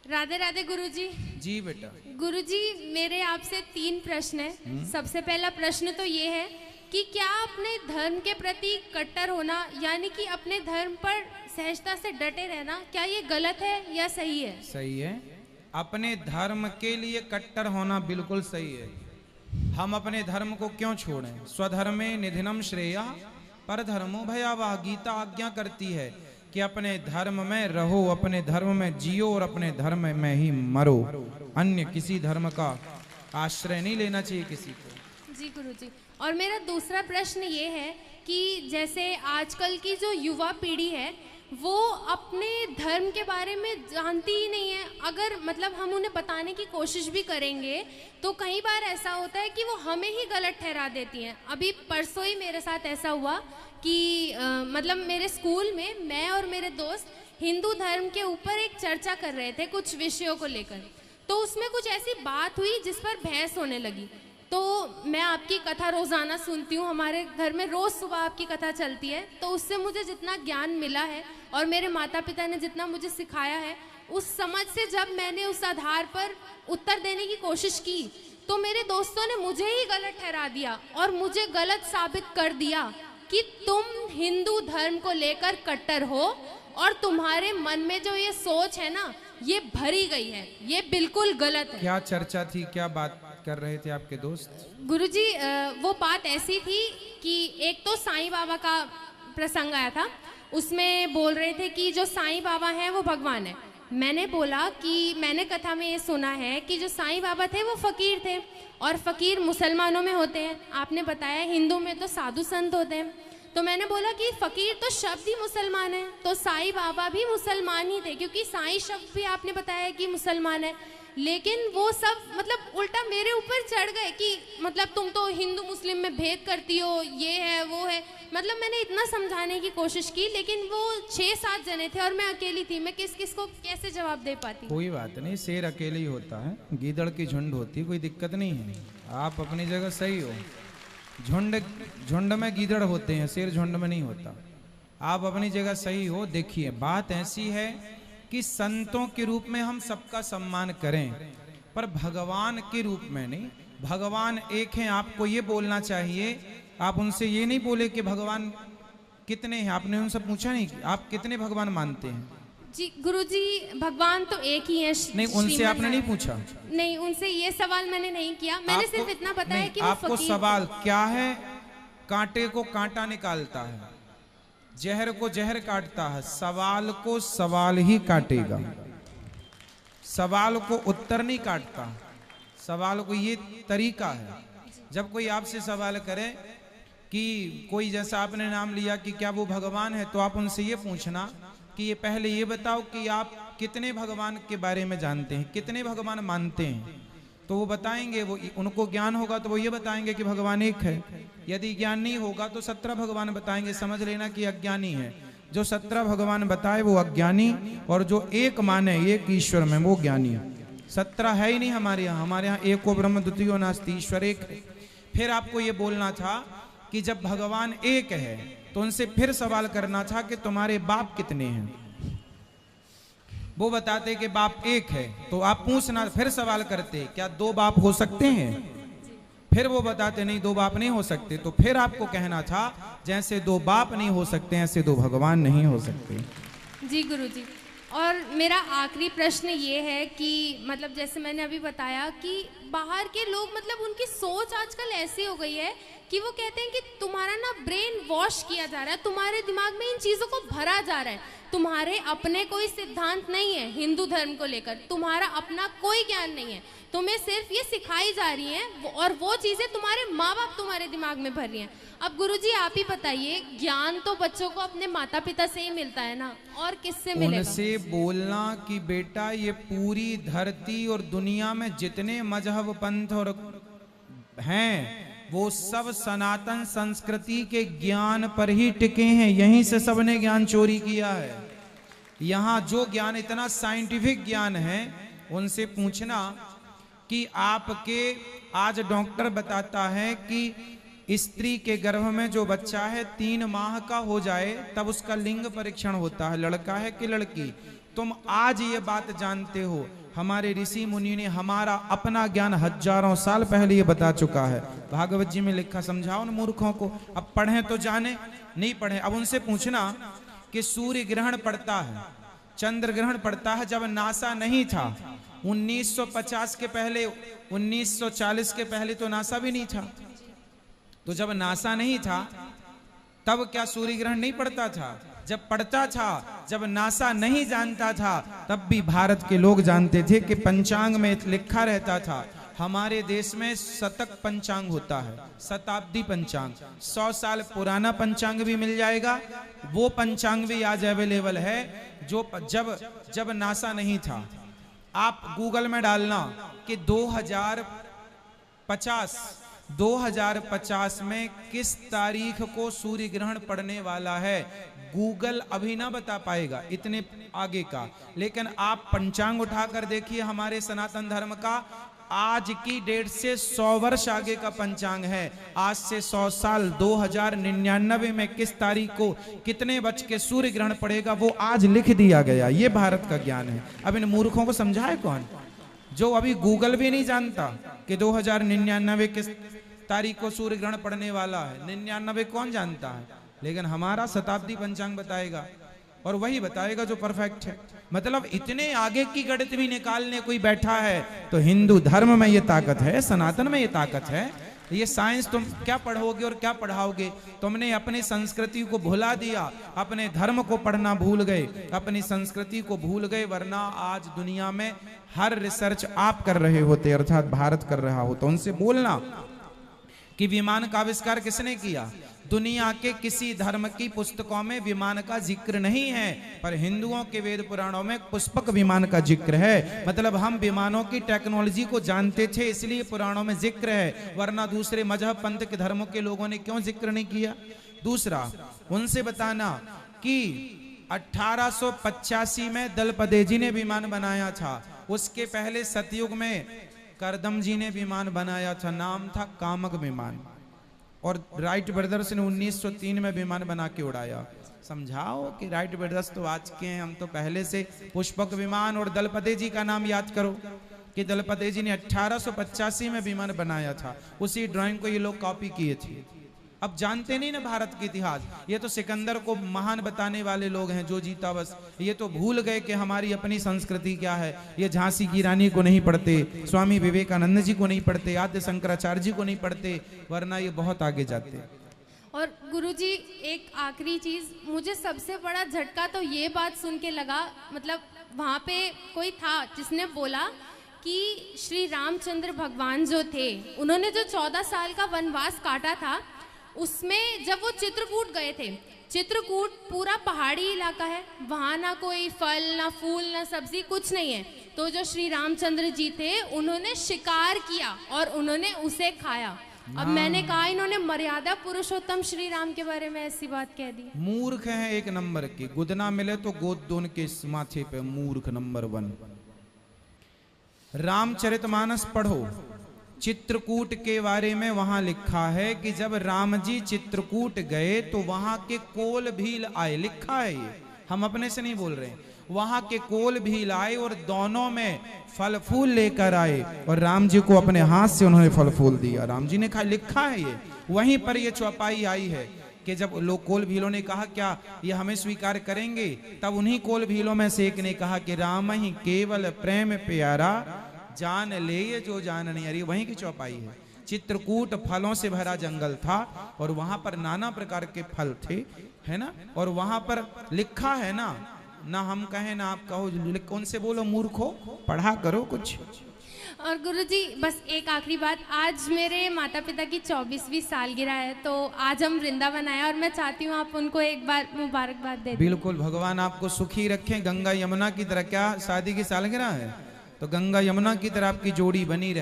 राधे राधे गुरुजी। जी बेटा। गुरुजी मेरे आपसे 3 प्रश्न है। सबसे पहला प्रश्न तो ये है कि क्या अपने धर्म के प्रति कट्टर होना यानी कि अपने धर्म पर सहजता से डटे रहना, क्या ये गलत है या सही है? सही है। अपने धर्म के लिए कट्टर होना बिल्कुल सही है। हम अपने धर्म को क्यों छोड़ें? स्वधर्मे निधिनम श्रेया पर धर्मो भयावह। गीता आज्ञा करती है कि अपने धर्म में रहो, अपने धर्म में जियो और अपने धर्म में ही मरो। अन्य किसी धर्म का आश्रय नहीं लेना चाहिए किसी को। जी गुरुजी। और मेरा दूसरा प्रश्न ये है कि जैसे आजकल की जो युवा पीढ़ी है वो अपने धर्म के बारे में जानती ही नहीं है। अगर मतलब हम उन्हें बताने की कोशिश भी करेंगे तो कई बार ऐसा होता है कि वो हमें ही गलत ठहरा देती हैं। अभी परसों ही मेरे साथ ऐसा हुआ कि मतलब मेरे स्कूल में मैं और मेरे दोस्त हिंदू धर्म के ऊपर एक चर्चा कर रहे थे कुछ विषयों को लेकर। तो उसमें कुछ ऐसी बात हुई जिस पर बहस होने लगी। तो मैं आपकी कथा रोज़ाना सुनती हूँ, हमारे घर में रोज़ सुबह आपकी कथा चलती है। तो उससे मुझे जितना ज्ञान मिला है और मेरे माता पिता ने जितना मुझे सिखाया है, उस समझ से जब मैंने उस आधार पर उत्तर देने की कोशिश की तो मेरे दोस्तों ने मुझे ही गलत ठहरा दिया और मुझे गलत साबित कर दिया कि तुम हिंदू धर्म को लेकर कट्टर हो और तुम्हारे मन में जो ये सोच है ना ये भरी गई है, ये बिल्कुल गलत है। क्या चर्चा थी, क्या बात कर रहे थे आपके दोस्त? गुरुजी वो बात ऐसी थी कि एक तो साईं बाबा का प्रसंग आया था, उसमें बोल रहे थे कि जो साईं बाबा हैं वो भगवान है। मैंने बोला कि मैंने कथा में ये सुना है कि जो साईं बाबा थे वो फकीर थे और फकीर मुसलमानों में होते हैं। आपने बताया हिंदू में तो साधु संत होते हैं। तो मैंने बोला कि फकीर तो शब्द ही मुसलमान है, तो साईं बाबा भी मुसलमान ही थे क्योंकि साईं शब्द भी आपने बताया कि मुसलमान है। लेकिन वो सब मतलब उल्टा मेरे ऊपर चढ़ गए कि मतलब तुम तो हिंदू मुस्लिम में भेद करती हो, ये है वो है। मतलब मैंने इतना समझाने की कोशिश की लेकिन वो 6-7 जने थे और मैं अकेली थी। मैं किस किस को कैसे जवाब दे पाती? कोई बात नहीं, शेर अकेले ही होता है, गीदड़ की झुंड होती है, कोई दिक्कत नहीं है। आप अपनी जगह सही हो। झुंड में गीदड़ होते हैं, शेर झुंड में नहीं होता। आप अपनी जगह सही हो। देखिए बात ऐसी है कि संतों के रूप में हम सबका सम्मान करें पर भगवान के रूप में नहीं। भगवान एक हैं, आपको ये बोलना चाहिए। आप उनसे ये नहीं बोले कि भगवान कितने हैं, आपने उनसे पूछा नहीं कि आप कितने भगवान मानते हैं? जी गुरुजी भगवान तो एक ही है। नहीं, उनसे आपने नहीं पूछा? नहीं, उनसे ये सवाल मैंने नहीं किया। मैंने सिर्फ इतना बताया कि आपको सवाल क्या है? कांटे को कांटा निकालता है, जहर को जहर काटता है, सवाल को सवाल ही काटेगा। सवाल को उत्तर नहीं काटता, सवाल को ये तरीका है। जब कोई आपसे सवाल करे कि कोई जैसा आपने नाम लिया कि क्या वो भगवान है, तो आप उनसे ये पूछना कि ये पहले ये बताओ कि आप कितने भगवान के बारे में जानते हैं, कितने भगवान मानते हैं। तो वो बताएंगे, वो उनको ज्ञान होगा तो वो ये बताएंगे कि भगवान एक है। यदि ज्ञान नहीं होगा तो 17 भगवान बताएंगे। समझ लेना कि अज्ञानी है। जो 17 भगवान बताए वो अज्ञानी, और जो एक माने एक ईश्वर में वो ज्ञानी। 17 है ही नहीं हमारे यहाँ। हमारे यहाँ एको ब्रह्म द्वितीयो नास्ति, ईश्वर एक है। फिर आपको ये बोलना था कि जब भगवान एक है तो उनसे फिर सवाल करना था कि तुम्हारे बाप कितने हैं। वो बताते कि बाप एक है, तो आप पूछना, फिर सवाल करते क्या 2 बाप हो सकते हैं? फिर वो बताते नहीं, 2 बाप नहीं हो सकते। तो फिर आपको कहना था जैसे 2 बाप नहीं हो सकते ऐसे 2 भगवान नहीं हो सकते। जी गुरुजी। और मेरा आखिरी प्रश्न ये है कि मतलब जैसे मैंने अभी बताया कि बाहर के लोग मतलब उनकी सोच आजकल ऐसी हो गई है कि वो कहते हैं कि तुम्हारा ना ब्रेन वॉश किया जा रहा है, तुम्हारे दिमाग में इन चीज़ों को भरा जा रहा है। तुम्हारे अपने कोई सिद्धांत नहीं है हिंदू धर्म को लेकर, तुम्हारा अपना कोई ज्ञान नहीं है। तुम्हें सिर्फ ये सिखाई जा रही हैं और वो चीज़ें तुम्हारे माँ बाप तुम्हारे दिमाग में भर रही हैं। अब गुरुजी आप ही बताइए, ज्ञान तो बच्चों को अपने माता पिता से ही मिलता है ना, और किससे मिलेगा? उनसे बोलना कि बेटा ये पूरी धरती और दुनिया में जितने मजहब पंथ और हैं वो सब सनातन संस्कृति के ज्ञान पर ही टिके हैं। यहीं से सबने ज्ञान चोरी किया है। यहाँ जो ज्ञान इतना साइंटिफिक ज्ञान है, उनसे पूछना कि आपके आज डॉक्टर बताता है कि स्त्री के गर्भ में जो बच्चा है 3 माह का हो जाए तब उसका लिंग परीक्षण होता है, लड़का है कि लड़की। तुम आज ये बात जानते हो, हमारे ऋषि मुनि ने हमारा अपना ज्ञान हजारों साल पहले ये बता चुका है। भागवत जी में लिखा, समझाओ न मूर्खों को। अब पढ़े तो जाने, नहीं पढ़े। अब उनसे पूछना कि सूर्य ग्रहण पड़ता है, चंद्र ग्रहण पड़ता है जब नासा नहीं था, 1950 के पहले, 1940 के पहले तो नासा भी नहीं था। तो जब नासा नहीं था तब क्या सूर्य ग्रहण नहीं पड़ता था? जब पड़ता था, जब नासा नहीं जानता था, तब भी भारत के लोग जानते थे कि पंचांग में लिखा रहता था। हमारे देश में शतक पंचांग होता है, शताब्दी पंचांग, 100 साल पुराना पंचांग भी मिल जाएगा। वो पंचांग भी आज अवेलेबल है जो जब नासा नहीं था। आप गूगल में डालना कि 2050 में किस तारीख को सूर्य ग्रहण पड़ने वाला है, गूगल अभी ना बता पाएगा इतने आगे का। लेकिन आप पंचांग उठाकर देखिए हमारे सनातन धर्म का, आज की डेट से 100 वर्ष आगे का पंचांग है। आज से 100 साल 2099 में किस तारीख को कितने बज के सूर्य ग्रहण पड़ेगा वो आज लिख दिया गया। ये भारत का ज्ञान है। अब इन मूर्खों को समझाए कौन, जो अभी गूगल भी नहीं जानता कि 2099 किस तारीख को सूर्य ग्रहण पड़ने वाला है। 99 कौन जानता है, लेकिन हमारा शताब्दी पंचांग बताएगा, और वही बताएगा जो परफेक्ट है। मतलब इतने आगे की गणित भी निकालने कोई बैठा है तो हिंदू धर्म में ये ताकत है, सनातन में ये ताकत है। ये साइंस तुम क्या पढ़ोगे और क्या पढ़ाओगे? तुमने अपनी संस्कृति को भुला दिया, अपने धर्म को पढ़ना भूल गए, अपनी संस्कृति को भूल गए। वरना आज दुनिया में हर रिसर्च आप कर रहे होते, अर्थात भारत कर रहा हो। तो उनसे बोलना कि विमान का आविष्कार किसने किया? दुनिया के किसी धर्म की पुस्तकों में विमान का जिक्र नहीं है, पर हिंदुओं के वेद पुराणों में पुष्पक विमान का जिक्र है। मतलब हम विमानों की टेक्नोलॉजी को जानते थे, इसलिए पुराणों में जिक्र है, वरना दूसरे मजहब पंथ के धर्मों के लोगों ने क्यों जिक्र नहीं किया? दूसरा, उनसे बताना कि 1885 में दलपदे जी ने विमान बनाया था। उसके पहले सतयुग में करदम जी ने विमान बनाया था, नाम था कामक विमान। और राइट ब्रदर्स ने 1903 में विमान बना के उड़ाया। समझाओ कि राइट ब्रदर्स तो आज के हैं, हम तो पहले से। पुष्पक विमान और दलपदे जी का नाम याद करो कि दलपदे जी ने 1885 में विमान बनाया था। उसी ड्राइंग को ये लोग कॉपी किए थे। अब जानते नहीं ना भारत के इतिहास। ये तो सिकंदर को महान बताने वाले लोग हैं, जो जीता बस। ये तो भूल गए कि हमारी अपनी संस्कृति क्या है। ये झांसी की रानी को नहीं पढ़ते, स्वामी विवेकानंद जी को नहीं पढ़ते, आद्य शंकराचार्य जी को नहीं पढ़ते, वरना ये बहुत आगे जाते। और गुरुजी एक आखिरी चीज, मुझे सबसे बड़ा झटका तो ये बात सुन के लगा, मतलब वहाँ पे कोई था जिसने बोला कि श्री रामचंद्र भगवान जो थे, उन्होंने जो 14 साल का वनवास काटा था, उसमें जब वो चित्रकूट गए थे, चित्रकूट पूरा पहाड़ी इलाका है, वहाँ ना कोई फल ना फूल ना सब्जी कुछ नहीं है। तो जो श्री रामचंद्र जी थे उन्होंने शिकार किया और उन्होंने उसे खाया। अब मैंने कहा इन्होंने मर्यादा पुरुषोत्तम श्री राम के बारे में ऐसी बात कह दी। मूर्ख हैं एक नंबर की, गुदना मिले तो गोद दोन के माथे पे मूर्ख नंबर 1। रामचरितमानस पढ़ो, चित्रकूट के बारे में वहां लिखा है कि जब राम जी चित्रकूट गए तो वहां के कोल भील आए। लिखा है ये, हम अपने से नहीं बोल रहे हैं। वहां के कोल भील आए और दोनों में फल फूल लेकर आए और राम जी को अपने हाथ से उन्होंने फल फूल दिया। राम जी ने कहा, लिखा है ये। वहीं पर ये चौपाई आई है कि जब लोग कोल भीलों ने कहा क्या ये हमें स्वीकार करेंगे, तब उन्हीं कोल भीलों में से एक ने कहा कि राम ही केवल प्रेम प्यारा, जान ले ये जो जान नहीं। अरे वहीं की चौपाई है। चित्रकूट फलों से भरा जंगल था और वहां पर नाना प्रकार के फल थे, है ना। और वहां पर लिखा है ना हम कहें ना आप कहो, कौन से बोलो मूर्खो, पढ़ा करो कुछ। और गुरुजी बस एक आखिरी बात, आज मेरे माता पिता की 24वीं सालगिरह है, तो आज हम वृंदावन आए और मैं चाहती हूँ आप उनको एक बार मुबारकबाद दे दें। बिल्कुल, भगवान आपको सुखी रखें। गंगा यमुना की तरह, क्या शादी की सालगिरह है तो गंगा यमुना की तरह आपकी जोड़ी बनी रहे।